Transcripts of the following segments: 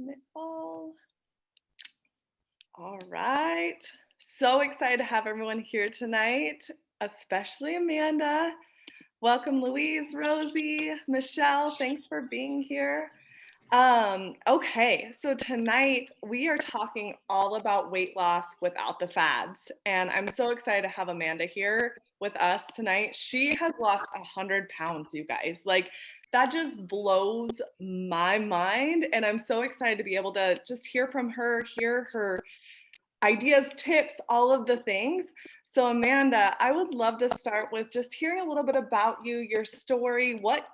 it all right. So excited to have everyone here tonight, especially Amanda. Welcome, Louise, Rosie, Michelle. Thanks for being here. Okay, so tonight we are talking all about weight loss without the fads. And I'm so excited to have Amanda here with us tonight. She has lost 100 pounds, you guys. Like, that just blows my mind. And I'm so excited to be able to just hear from her, hear her ideas, tips, all of the things. So Amanda, I would love to start with just hearing a little bit about you, your story, what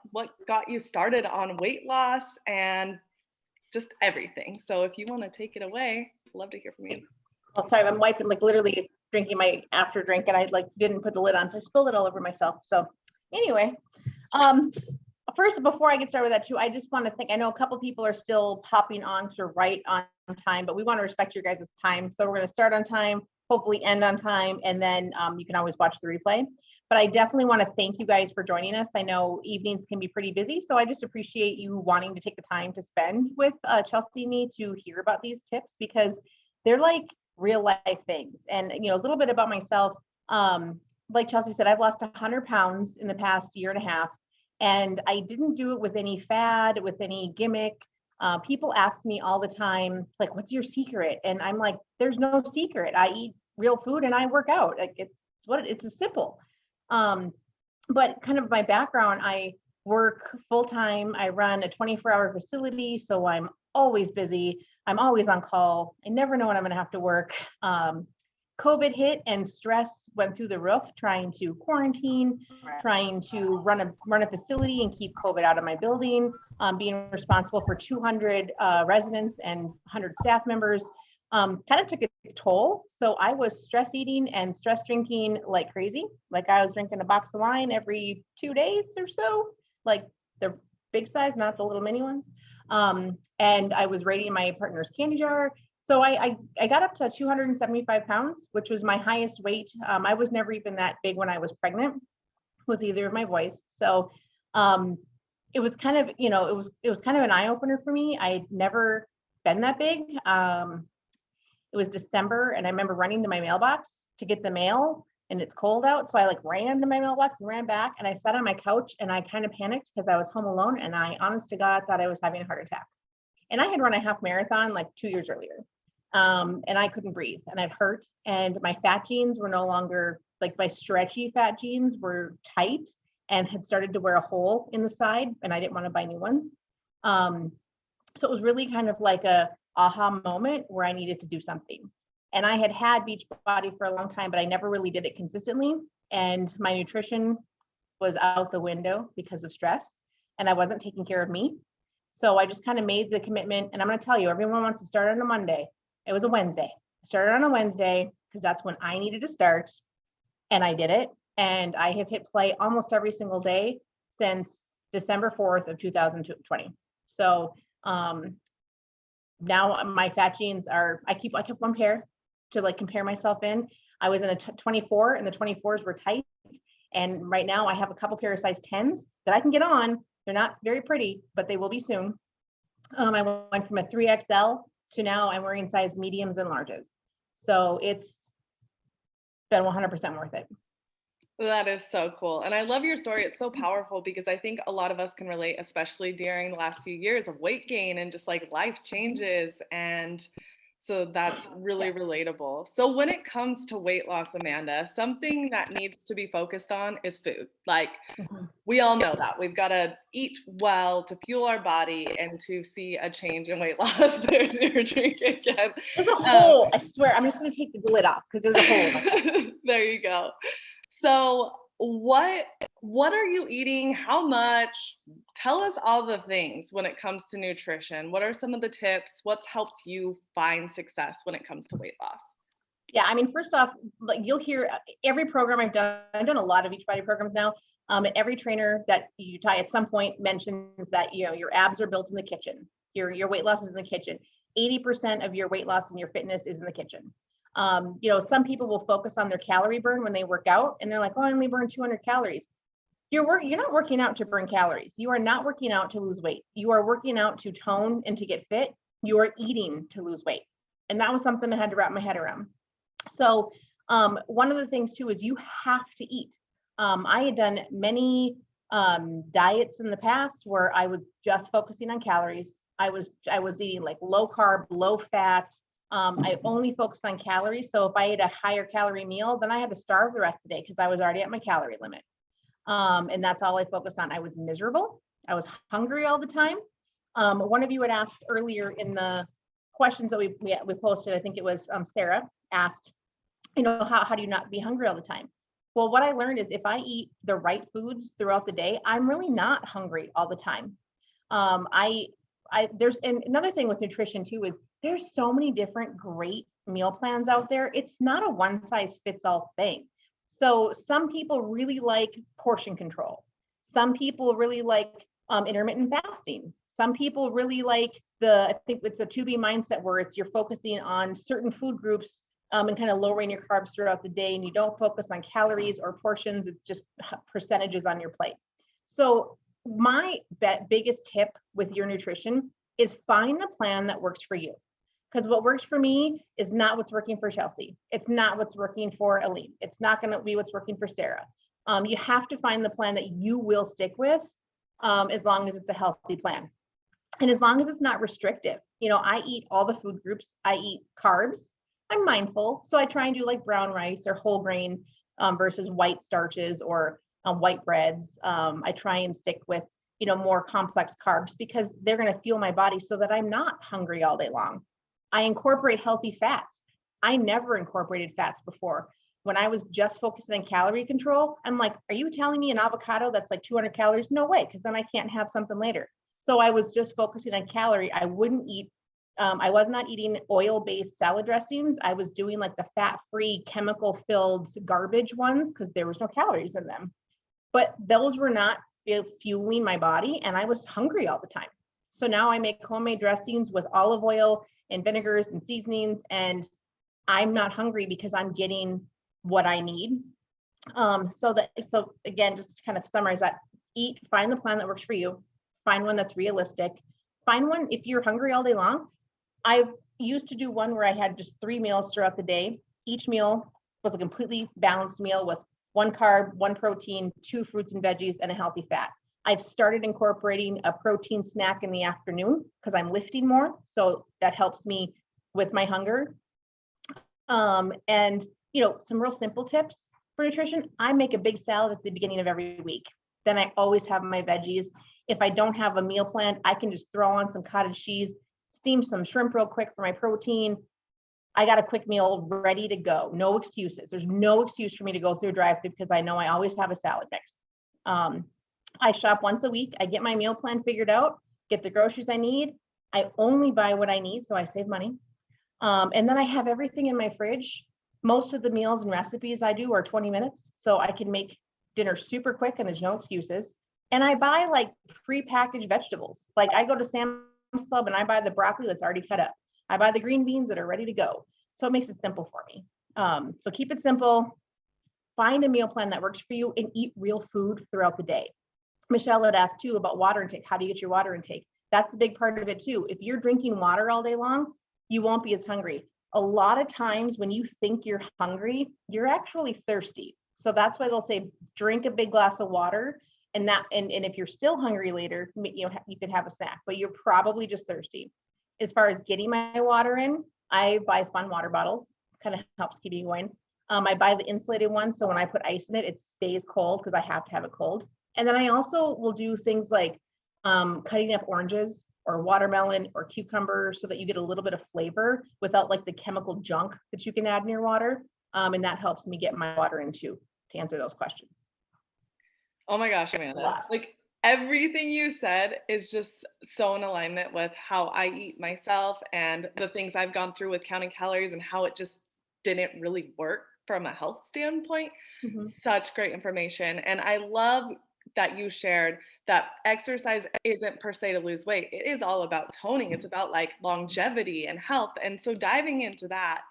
got you started on weight loss and just everything. So if you want to take it away, I'd love to hear from you. Oh, sorry, I'm wiping, like literally drinking my after drink, and I like didn't put the lid on, so I spilled it all over myself. So anyway, first, before I get started with that too, I just want to thank, I know a couple people are still popping on to right on time, but we want to respect your guys' time. So we're going to start on time, hopefully end on time, and then you can always watch the replay. But I definitely want to thank you guys for joining us. I know evenings can be pretty busy, so I just appreciate you wanting to take the time to spend with Chelsea and me to hear about these tips, because they're like real life things. And you know, a little bit about myself, like Chelsea said, I've lost 100 pounds in the past year and a half, and I didn't do it with any fad, with any gimmick. People ask me all the time, like, what's your secret? And I'm like, there's no secret. I eat real food and I work out. Like, it's as simple. But kind of my background, I work full time. I run a 24-hour facility, so I'm always busy. I'm always on call. I never know when I'm going to have to work. COVID hit and stress went through the roof, trying to quarantine, trying to run a facility and keep COVID out of my building, being responsible for 200 residents and 100 staff members. Kind of took its toll. So I was stress eating and stress drinking like crazy. Like, I was drinking a box of wine every 2 days or so, like the big size, not the little mini ones. And I was raiding my partner's candy jar. So I got up to 275 pounds, which was my highest weight. I was never even that big when I was pregnant with either of my boys. So it was kind of, you know, it was kind of an eye opener for me. I'd never been that big. It was December, and I remember running to my mailbox to get the mail, and it's cold out. So I like ran to my mailbox and ran back, and I sat on my couch and I kind of panicked because I was home alone, and I, honest to God, thought I was having a heart attack. And I had run a half marathon like 2 years earlier. And I couldn't breathe, and it hurt. And my fat jeans were no longer, like, my stretchy fat jeans were tight and had started to wear a hole in the side, and I didn't want to buy new ones. So it was really kind of like a aha moment where I needed to do something. And I had had Beachbody for a long time, but I never really did it consistently. And my nutrition was out the window because of stress, and I wasn't taking care of me. So I just kind of made the commitment. And I'm going to tell you, everyone wants to start on a Monday. It was a Wednesday. I started on a Wednesday because that's when I needed to start. And I did it. And I have hit play almost every single day since December 4th of 2020. So now my fat jeans are, I kept one pair to like compare myself in. I was in a 24, and the 24s were tight. And right now I have a couple pair of size 10s that I can get on. They're not very pretty, but they will be soon. I went from a 3XL to now I'm wearing size mediums and larges. So it's been 100% worth it. That is so cool. And I love your story. It's so powerful because I think a lot of us can relate, especially during the last few years of weight gain and just like life changes. And so that's really relatable. So when it comes to weight loss, Amanda, something that needs to be focused on is food. Like, we all know that we've got to eat well to fuel our body and to see a change in weight loss. There's your drink again. There's a hole. I swear, I'm just going to take the lid off because there's a hole. There you go. So what are you eating? How much? Tell us all the things when it comes to nutrition. What are some of the tips? What's helped you find success when it comes to weight loss? Yeah, I mean, first off, like, you'll hear every program I've done a lot of Beachbody programs now. And every trainer that you tie at some point mentions that, you know, your abs are built in the kitchen. Your weight loss is in the kitchen. 80% of your weight loss and your fitness is in the kitchen. You know, some people will focus on their calorie burn when they work out, and they're like, oh, I only burn 200 calories. You're not working out to burn calories. You are not working out to lose weight. You are working out to tone and to get fit. you are eating to lose weight. And that was something I had to wrap my head around. So one of the things too is you have to eat. I had done many diets in the past where I was just focusing on calories. I was eating like low carb, low fat. I only focused on calories. So if I ate a higher calorie meal, then I had to starve the rest of the day because I was already at my calorie limit. And that's all I focused on. I was miserable. I was hungry all the time. One of you had asked earlier in the questions that we posted, I think it was Sarah asked, how do you not be hungry all the time? Well, what I learned is if I eat the right foods throughout the day, I'm really not hungry all the time. There's and another thing with nutrition too is there's so many different great meal plans out there. It's not a one size fits all thing. So some people really like portion control. Some people really like intermittent fasting. Some people really like I think it's a 2B mindset where you're focusing on certain food groups and kind of lowering your carbs throughout the day, and you don't focus on calories or portions. It's just percentages on your plate. So my biggest tip with your nutrition is find the plan that works for you. Because what works for me is not what's working for Chelsea. It's not what's working for Aline. It's not going to be what's working for Sarah. You have to find the plan that you will stick with as long as it's a healthy plan. And as long as it's not restrictive. I eat all the food groups. I eat carbs. I'm mindful. So I try and do like brown rice or whole grain versus white starches or white breads. I try and stick with, more complex carbs because they're going to fuel my body so that I'm not hungry all day long. I incorporate healthy fats. I never incorporated fats before. When I was just focusing on calorie control, I'm like, are you telling me an avocado that's like 200 calories? No way, because then I can't have something later. So I was just focusing on calorie. I wouldn't eat, I was not eating oil-based salad dressings. I was doing like the fat-free, chemical-filled garbage ones because there was no calories in them. But those were not fueling my body, and I was hungry all the time. So now I make homemade dressings with olive oil and vinegars and seasonings, and I'm not hungry because I'm getting what I need. So again, just to kind of summarize that, find the plan that works for you, find one that's realistic, find one if you're hungry all day long. I used to do one where I had just 3 meals throughout the day. Each meal was a completely balanced meal with 1 carb, 1 protein, 2 fruits and veggies, and a healthy fat. I've started incorporating a protein snack in the afternoon because I'm lifting more. So that helps me with my hunger. And some real simple tips for nutrition. I make a big salad at the beginning of every week. Then I always have my veggies. If I don't have a meal plan, I can just throw on some cottage cheese, steam some shrimp real quick for my protein. I got a quick meal ready to go. No excuses. There's no excuse for me to go through a drive-thru because I know I always have a salad mix. I shop once a week. I get my meal plan figured out, get the groceries I need. I only buy what I need, so I save money. And then I have everything in my fridge. Most of the meals and recipes I do are 20 minutes, so I can make dinner super quick and there's no excuses. And I buy like pre-packaged vegetables. Like I go to Sam's Club and I buy the broccoli that's already cut up. I buy the green beans that are ready to go. So it makes it simple for me. So keep it simple. Find a meal plan that works for you and eat real food throughout the day. Michelle had asked too about water intake. How do you get your water intake? That's a big part of it too. If you're drinking water all day long, you won't be as hungry. A lot of times when you think you're hungry, you're actually thirsty. So that's why they'll say, drink a big glass of water. And if you're still hungry later, you can have a snack, but you're probably just thirsty. As far as getting my water in, I buy fun water bottles, kind of helps keep you going. I buy the insulated one. So when I put ice in it, it stays cold because I have to have it cold. And then I also will do things like cutting up oranges or watermelon or cucumber so that you get a little bit of flavor without like the chemical junk that you can add in your water. And that helps me get my water in too, to answer those questions. Oh my gosh, Amanda. Like everything you said is just so in alignment with how I eat myself and the things I've gone through with counting calories and how it just didn't really work from a health standpoint. Mm-hmm. Such great information. And I love that you shared that exercise isn't per se to lose weight. It is all about toning. It's about like longevity and health. And so diving into that,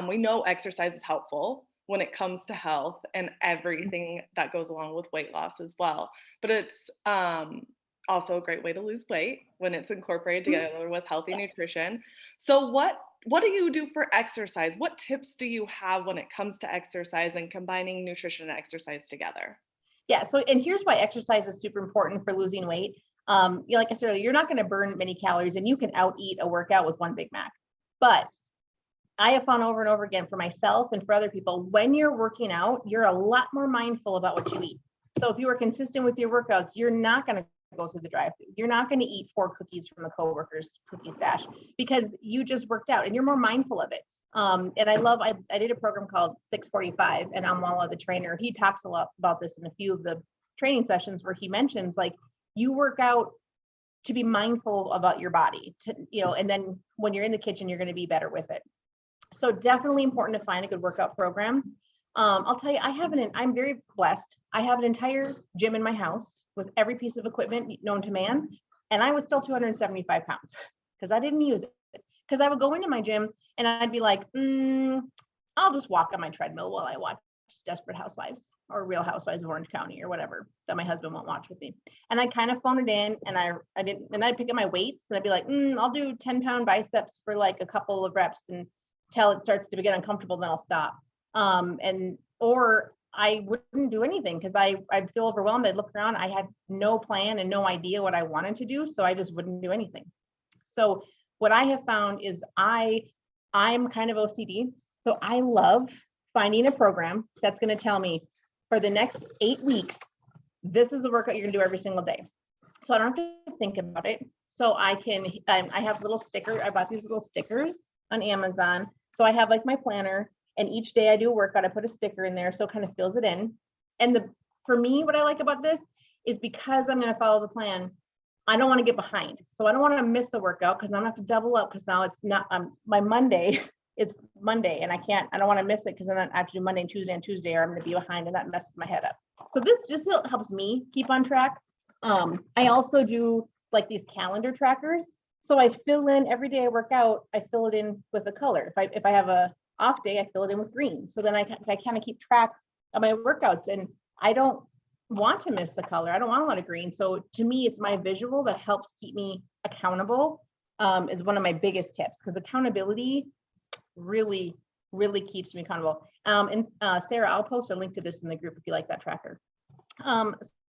we know exercise is helpful when it comes to health and everything that goes along with weight loss as well. But it's also a great way to lose weight when it's incorporated together with healthy nutrition. So what do you do for exercise? What tips do you have when it comes to exercise and combining nutrition and exercise together? Yeah. So, and here's why exercise is super important for losing weight. Like I said earlier, you're not going to burn many calories, and you can out eat a workout with one Big Mac. But I have found over and over again for myself and for other people, when you're working out, you're a lot more mindful about what you eat. So if you are consistent with your workouts, you're not going to go through the drive-thru. You're not going to eat 4 cookies from the coworker's cookie stash because you just worked out and you're more mindful of it. And I did a program called 645, and Amwala, the trainer, he talks a lot about this in a few of the training sessions where he mentions like you work out to be mindful about your body, and then when you're in the kitchen, you're going to be better with it. So definitely important to find a good workout program. I'll tell you, I'm very blessed. I have an entire gym in my house with every piece of equipment known to man. And I was still 275 pounds because I didn't use it. Because I would go into my gym and I'd be like, I'll just walk on my treadmill while I watch Desperate Housewives or Real Housewives of Orange County or whatever that my husband won't watch with me. And I kind of phone it in, and I'd pick up my weights and I'd be like, I'll do 10-pound biceps for like a couple of reps and till it starts to get uncomfortable, then I'll stop. Or I wouldn't do anything because I'd feel overwhelmed. I'd look around, I had no plan and no idea what I wanted to do. So I just wouldn't do anything. So what I have found is I'm kind of OCD. So I love finding a program that's going to tell me for the next 8 weeks, this is the workout you're going to do every single day. So I don't have to think about it. So I have little stickers. I bought these little stickers on Amazon. So I have like my planner, and each day I do a workout, I put a sticker in there. So it kind of fills it in. And for me, what I like about this is because I'm going to follow the plan, I don't want to get behind. So I don't want to miss a workout because I'm going to have to double up because now it's not my Monday. It's Monday and I don't want to miss it because then I have to do Monday and Tuesday, or I'm going to be behind and that messes my head up. So this just helps me keep on track. I also do like these calendar trackers. So I fill in every day I work out, I fill it in with a color. If I have a off day, I fill it in with green. So then I kind of keep track of my workouts, and I don't want to miss the color. I don't want a lot of green. So to me, it's my visual that helps keep me accountable, is one of my biggest tips, because accountability really, really keeps me accountable. And Sarah, I'll post a link to this in the group if you like that tracker.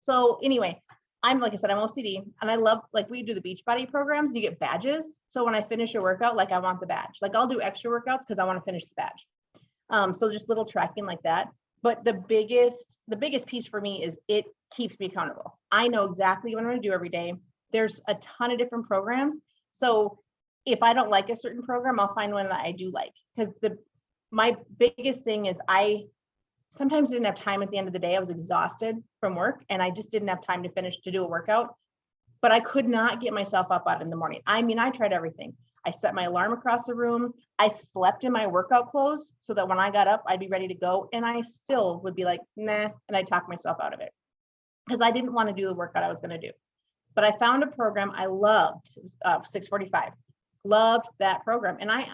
So anyway, like I said, I'm OCD, and I love, like, we do the Beachbody programs and you get badges. So when I finish a workout, like I want the badge. Like I'll do extra workouts because I want to finish the badge. So just little tracking like that. But the biggest piece for me is it keeps me accountable. I know exactly what I'm going to do every day. There's a ton of different programs. So if I don't like a certain program, I'll find one that I do like. Because my biggest thing is I sometimes didn't have time at the end of the day. I was exhausted from work and I just didn't have time to do a workout. But I could not get myself up out in the morning. I mean, I tried everything. I set my alarm across the room. I slept in my workout clothes so that when I got up, I'd be ready to go. And I still would be like, nah, and I'd talk myself out of it because I didn't want to do the workout I was going to do. But I found a program I loved, 645. Loved that program. And I,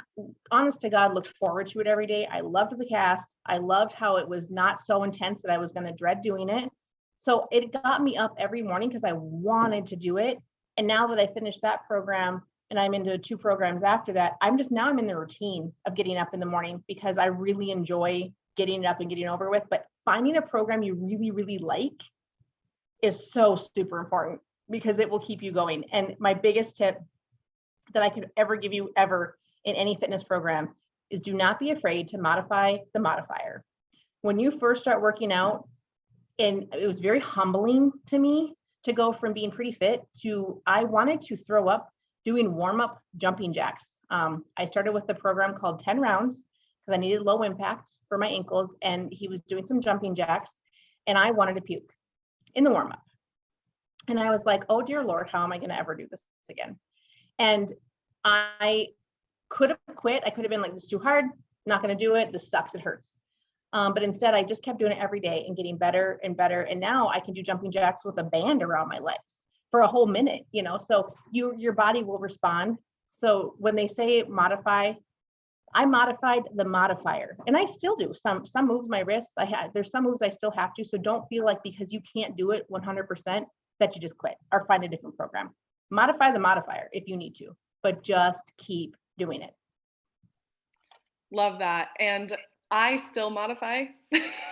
honest to God, looked forward to it every day. I loved the cast. I loved how it was not so intense that I was going to dread doing it. So it got me up every morning because I wanted to do it. And now that I finished that program and I'm into 2 programs after that, I'm in the routine of getting up in the morning because I really enjoy getting up and getting over with. But finding a program you really, really like is so super important because it will keep you going. And my biggest tip that I could ever give you ever in any fitness program is do not be afraid to modify the modifier. When you first start working out, and it was very humbling to me to go from being pretty fit to I wanted to throw up doing warm-up jumping jacks. I started with the program called 10 rounds because I needed low impact for my ankles, and he was doing some jumping jacks and I wanted to puke in the warm-up. And I was like, oh dear Lord, how am I going to ever do this again? And I could have quit. I could have been like, this is too hard, not going to do it. This sucks, it hurts. But instead, I just kept doing it every day and getting better and better. And now I can do jumping jacks with a band around my legs for a whole minute, so your body will respond. So when they say modify, I modified the modifier, and I still do some moves, my wrists. There's some moves I still have to. So don't feel like because you can't do it 100% that you just quit or find a different program. Modify the modifier if you need to, but just keep doing it. Love that. And I still modify.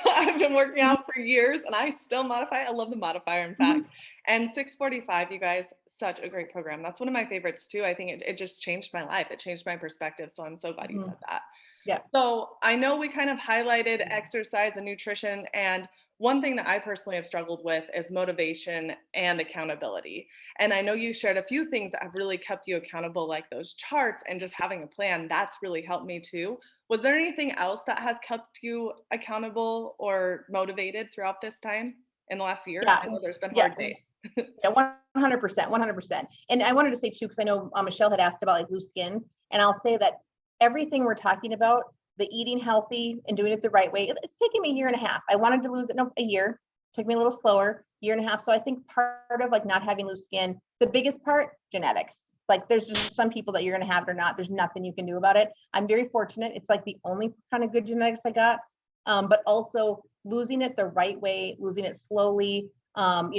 I've been working out for years and I still modify. I love the modifier, in fact. And 645, you guys, such a great program. That's one of my favorites too. I think it just changed my life. It changed my perspective. So I'm so glad you said that. Yeah. So I know we kind of highlighted exercise and nutrition, and one thing that I personally have struggled with is motivation and accountability. And I know you shared a few things that have really kept you accountable, like those charts and just having a plan. That's really helped me too. Was there anything else that has kept you accountable or motivated throughout this time in the last year? Yeah. I know there's been Yeah. hard days. Yeah, 100%. And I wanted to say too, because I know Michelle had asked about like loose skin, and I'll say that everything we're talking about, the eating healthy and doing it the right way, it's taken me a year and a half. I wanted to lose it in a year, took me a little slower, year and a half. So I think part of like not having loose skin, the biggest part, genetics. Like there's just some people that you're going to have it or not. There's nothing you can do about it. I'm very fortunate. It's like the only kind of good genetics I got. But also losing it the right way, losing it slowly.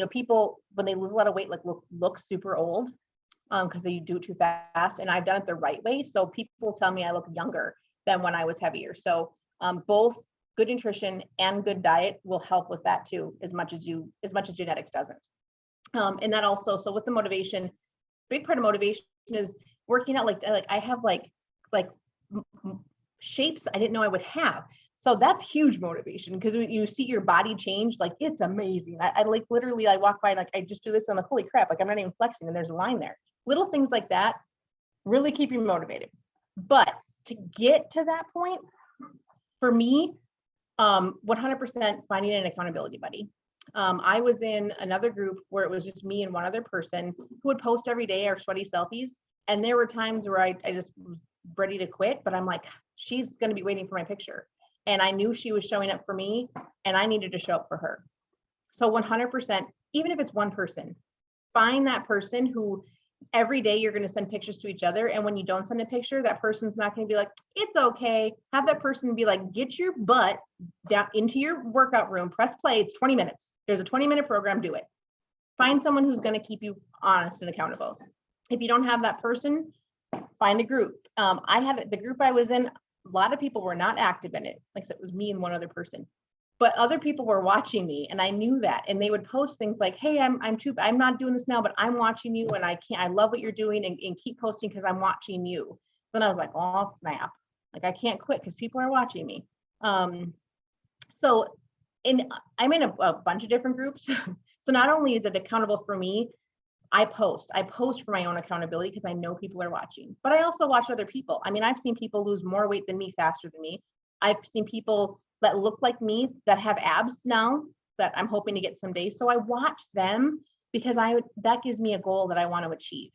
People, when they lose a lot of weight, like look super old because they do it too fast. And I've done it the right way. So people tell me I look younger than when I was heavier. So both good nutrition and good diet will help with that too, as much as genetics doesn't. And that also, so with the motivation, big part of motivation is working out. Like I have like shapes I didn't know I would have. So that's huge motivation, because when you see your body change, like it's amazing. I like literally I walk by and like I just do this and I'm like, holy crap, like I'm not even flexing and there's a line there. Little things like that really keep you motivated. But to get to that point, for me, 100% finding an accountability buddy. I was in another group where it was just me and one other person who would post every day our sweaty selfies. And there were times where I just was ready to quit, but I'm like, she's going to be waiting for my picture. And I knew she was showing up for me and I needed to show up for her. So 100%, even if it's one person, find that person who every day you're going to send pictures to each other. And when you don't send a picture, that person's not going to be like, it's okay. Have that person be like, get your butt down into your workout room, press play. It's 20 minutes. There's a 20-minute program, do it. Find someone who's going to keep you honest and accountable. If you don't have that person, find a group. I had the group I was in, a lot of people were not active in it. Like I said, it was me and one other person. But other people were watching me and I knew that. And they would post things like, hey, I'm not doing this now, but I'm watching you and I love what you're doing and keep posting because I'm watching you. Then I was like, oh, snap. Like I can't quit because people are watching me. I'm in a bunch of different groups. So not only is it accountable for me, I post for my own accountability because I know people are watching, but I also watch other people. I mean, I've seen people lose more weight than me faster than me. I've seen people that look like me that have abs now that I'm hoping to get someday. So I watch them because that gives me a goal that I want to achieve.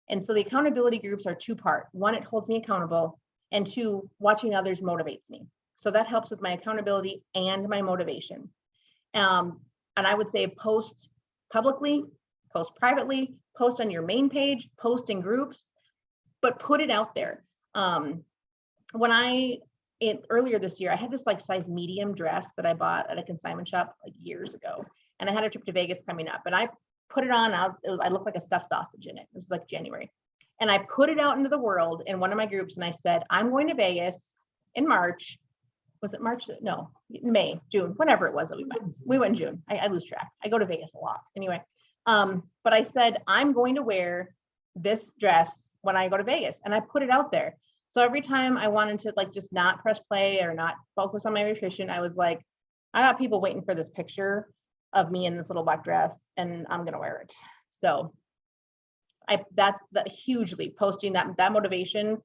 And so the accountability groups are two-part. One, it holds me accountable, and two, watching others motivates me. So that helps with my accountability and my motivation. And I would say post publicly, post privately, post on your main page, post in groups, but put it out there. Earlier this year, I had this like size medium dress that I bought at a consignment shop like years ago. And I had a trip to Vegas coming up and I put it on. I looked like a stuffed sausage in it. It was like January. And I put it out into the world in one of my groups. And I said, I'm going to Vegas in March. Was it March? No, May, June, whenever it was that we went. We went in June. I lose track. I go to Vegas a lot. Anyway. But I said, I'm going to wear this dress when I go to Vegas. And I put it out there. So every time I wanted to like just not press play or not focus on my nutrition, I was like, I got people waiting for this picture of me in this little black dress and I'm going to wear it. So that's hugely posting that motivation,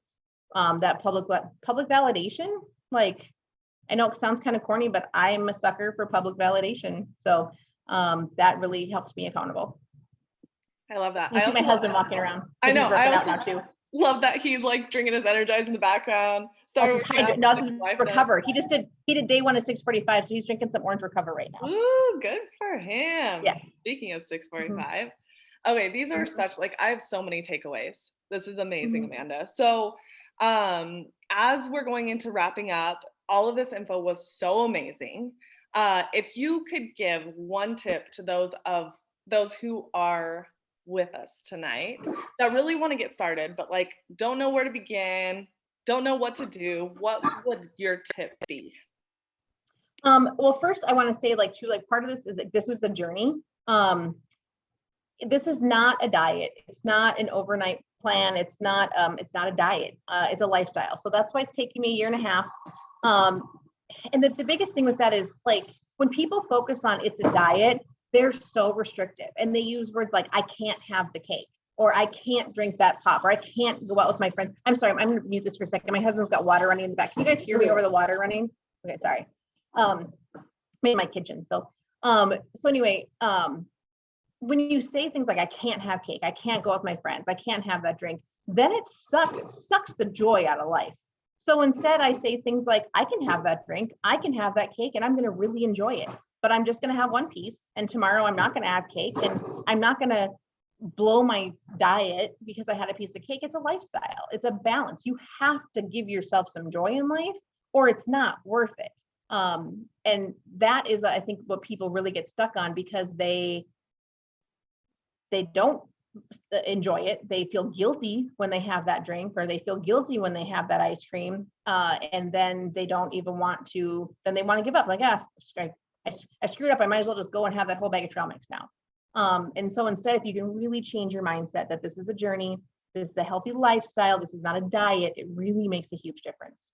that public validation. Like, I know it sounds kind of corny, but I'm a sucker for public validation. So that really helps me accountable. I love that. I see my husband walking around. I know. He's working out now too. Love that he's like drinking his Energize in the background. No, this is Recover. He did day 1 at 6:45, so he's drinking some orange Recover right now. Ooh, good for him. Yeah. Speaking of 6:45, okay, these are such like I have so many takeaways. This is amazing, Amanda. So, as we're going into wrapping up, all of this info was so amazing. If you could give one tip to those of those who are with us tonight that really want to get started, but like don't know where to begin, don't know what to do, what would your tip be? Well, first I want to say like too, like part of this is like, this is the journey. This is not a diet. It's not an overnight plan. It's not a diet. It's a lifestyle. So that's why it's taking me a year and a half. And the biggest thing with that is like when people focus on it's a diet, they're so restrictive and they use words like I can't have the cake or I can't drink that pop or I can't go out with my friends. I'm sorry, I'm gonna mute this for a second. My husband's got water running in the back. Can you guys hear me over the water running? Okay, sorry. Made my kitchen. So anyway, when you say things like I can't have cake, I can't go with my friends, I can't have that drink, then it sucks the joy out of life. So instead I say things like I can have that drink, I can have that cake, and I'm going to really enjoy it, but I'm just going to have one piece, and tomorrow I'm not going to have cake, and I'm not going to blow my diet because I had a piece of cake. It's a lifestyle, it's a balance. You have to give yourself some joy in life or it's not worth it. And that is, I think, what people really get stuck on because they don't enjoy it. They feel guilty when they have that drink, or they feel guilty when they have that ice cream. And then they don't even want to, then they want to give up. Like, I screwed up. I might as well just go and have that whole bag of trail mix now. And so instead, if you can really change your mindset that this is a journey, this is a healthy lifestyle, this is not a diet, it really makes a huge difference.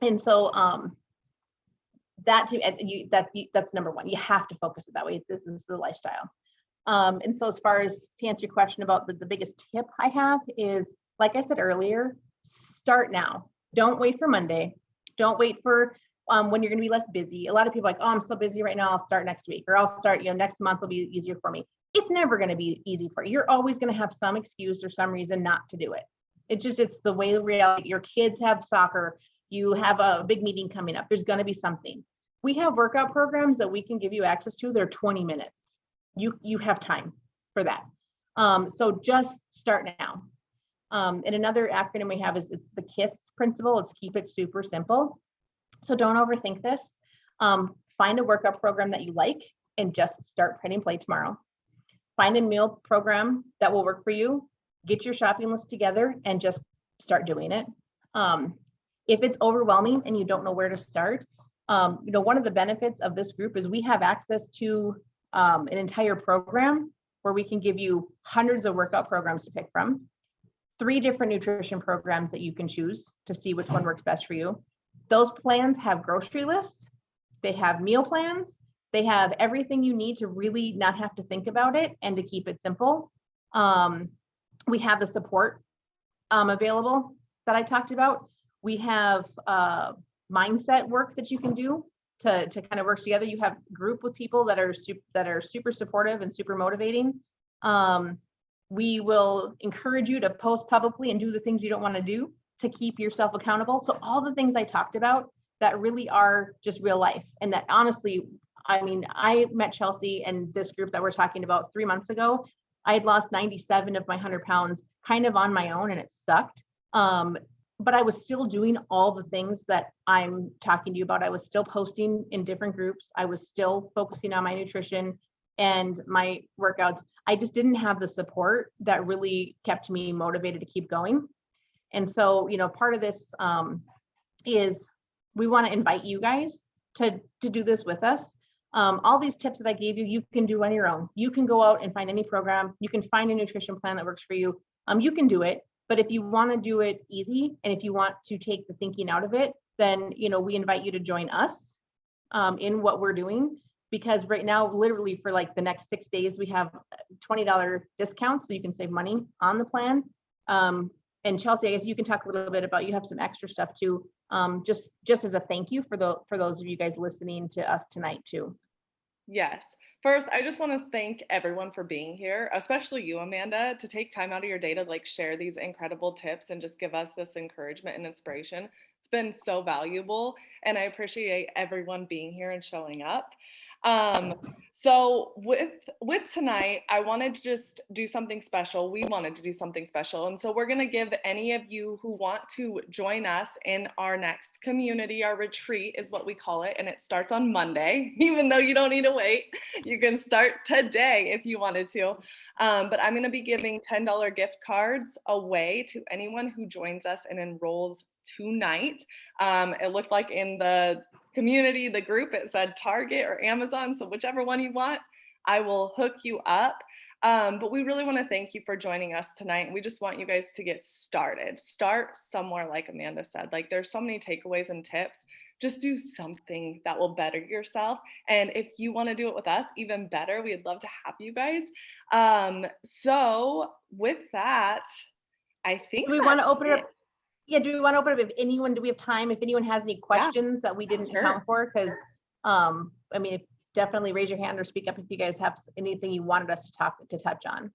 And so that's number one. You have to focus it that way. This is a lifestyle. And so as far as to answer your question about the biggest tip I have is, like I said earlier, start now. Don't wait for Monday. Don't wait for when you're going to be less busy. A lot of people are like, oh, I'm so busy right now, I'll start next week, or I'll start, next month will be easier for me. It's never going to be easy for you. You're always going to have some excuse or some reason not to do it. It's the way the reality. Your kids have soccer, you have a big meeting coming up. There's going to be something. We have workout programs that we can give you access to. They're 20 minutes. You have time for that. So just start now. And another acronym we have is it's the KISS principle. It's keep it super simple. So don't overthink this. Find a workout program that you like and just start print and play tomorrow. Find a meal program that will work for you. Get your shopping list together and just start doing it. If it's overwhelming and you don't know where to start, one of the benefits of this group is we have access to an entire program where we can give you hundreds of workout programs to pick from, 3 different nutrition programs that you can choose to see which one works best for you. Those plans have grocery lists, they have meal plans, they have everything you need to really not have to think about it and to keep it simple. We have the support available that I talked about. We have mindset work that you can do to kind of work together. You have group with people that are super supportive and super motivating. We will encourage you to post publicly and do the things you don't want to do to keep yourself accountable. So all the things I talked about that really are just real life. And that honestly, I mean, I met Chelsea and this group that we're talking about 3 months ago. I had lost 97 of my 100 pounds kind of on my own, and it sucked. But I was still doing all the things that I'm talking to you about. I was still posting in different groups. I was still focusing on my nutrition and my workouts. I just didn't have the support that really kept me motivated to keep going. And so, part of this is we want to invite you guys to do this with us. All these tips that I gave you, you can do on your own. You can go out and find any program. You can find a nutrition plan that works for you. You can do it. But if you want to do it easy, and if you want to take the thinking out of it, then, we invite you to join us in what we're doing. Because right now, literally for like the next 6 days, we have $20 discounts, so you can save money on the plan. And Chelsea, I guess you can talk a little bit about, you have some extra stuff too, just as a thank you for those of you guys listening to us tonight too. Yes. First, I just want to thank everyone for being here, especially you, Amanda, to take time out of your day to share these incredible tips and just give us this encouragement and inspiration. It's been so valuable, and I appreciate everyone being here and showing up. So with tonight, I wanted to just do something special. We wanted to do something special. And so we're going to give any of you who want to join us in our next community, our retreat is what we call it. And it starts on Monday, even though you don't need to wait. You can start today if you wanted to. But I'm going to be giving $10 gift cards away to anyone who joins us and enrolls tonight. It looked like in the community, the group, it said Target or Amazon. So whichever one you want, I will hook you up. But we really want to thank you for joining us tonight. We just want you guys to get started. Start somewhere, like Amanda said. Like there's so many takeaways and tips. Just do something that will better yourself. And if you want to do it with us, even better. We'd love to have you guys. So with that, I think Do we want to that's open it it. up? Yeah, do we want to open it up if anyone, do we have time, if anyone has any questions that we didn't sure. account for? Because, I mean, definitely raise your hand or speak up if you guys have anything you wanted us to touch on.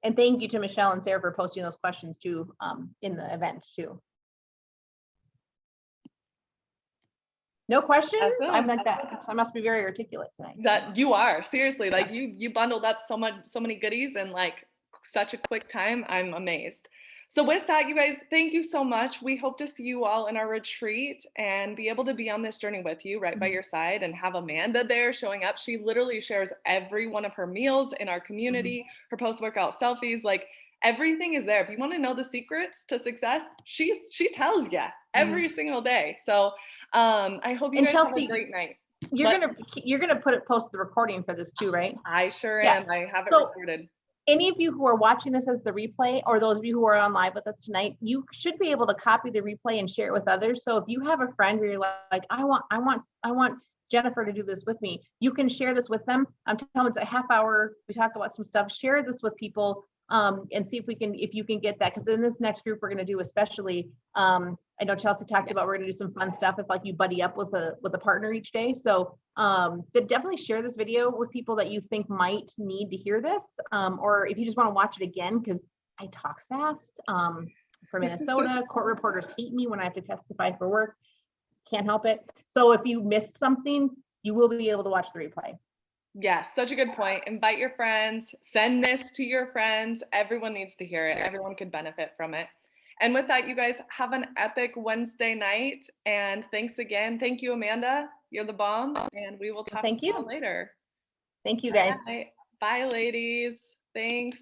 And thank you to Michelle and Sarah for posting those questions too, in the event too. No questions? Awesome. I'm like that. I must be very articulate tonight. That you are, seriously, like you bundled up so many goodies in like such a quick time. I'm amazed. So with that, you guys, thank you so much. We hope to see you all in our retreat and be able to be on this journey with you right by your side and have Amanda there showing up. She literally shares every one of her meals in our community, her post-workout selfies, like everything is there. If you want to know the secrets to success, she tells you every single day. So I hope you guys have a great night. You're gonna post the recording for this too, right? I sure am. I have it recorded. Any of you who are watching this as the replay, or those of you who are on live with us tonight, you should be able to copy the replay and share it with others. So if you have a friend where you're like, I want Jennifer to do this with me, you can share this with them. I'm telling you, it's a half hour. We talk about some stuff. Share this with people and see if you can get that. Because in this next group, we're going to do especially. I know Chelsea talked about we're going to do some fun stuff if like you buddy up with a partner each day. So definitely share this video with people that you think might need to hear this, or if you just want to watch it again, because I talk fast. From Minnesota, court reporters hate me when I have to testify for work. Can't help it. So if you missed something, you will be able to watch the replay. Yes, such a good point. Invite your friends, send this to your friends. Everyone needs to hear it. Everyone could benefit from it. And with that, you guys have an epic Wednesday night. And thanks again. Thank you, Amanda. You're the bomb. And we will talk to you later. Thank you, guys. Bye, ladies. Thanks.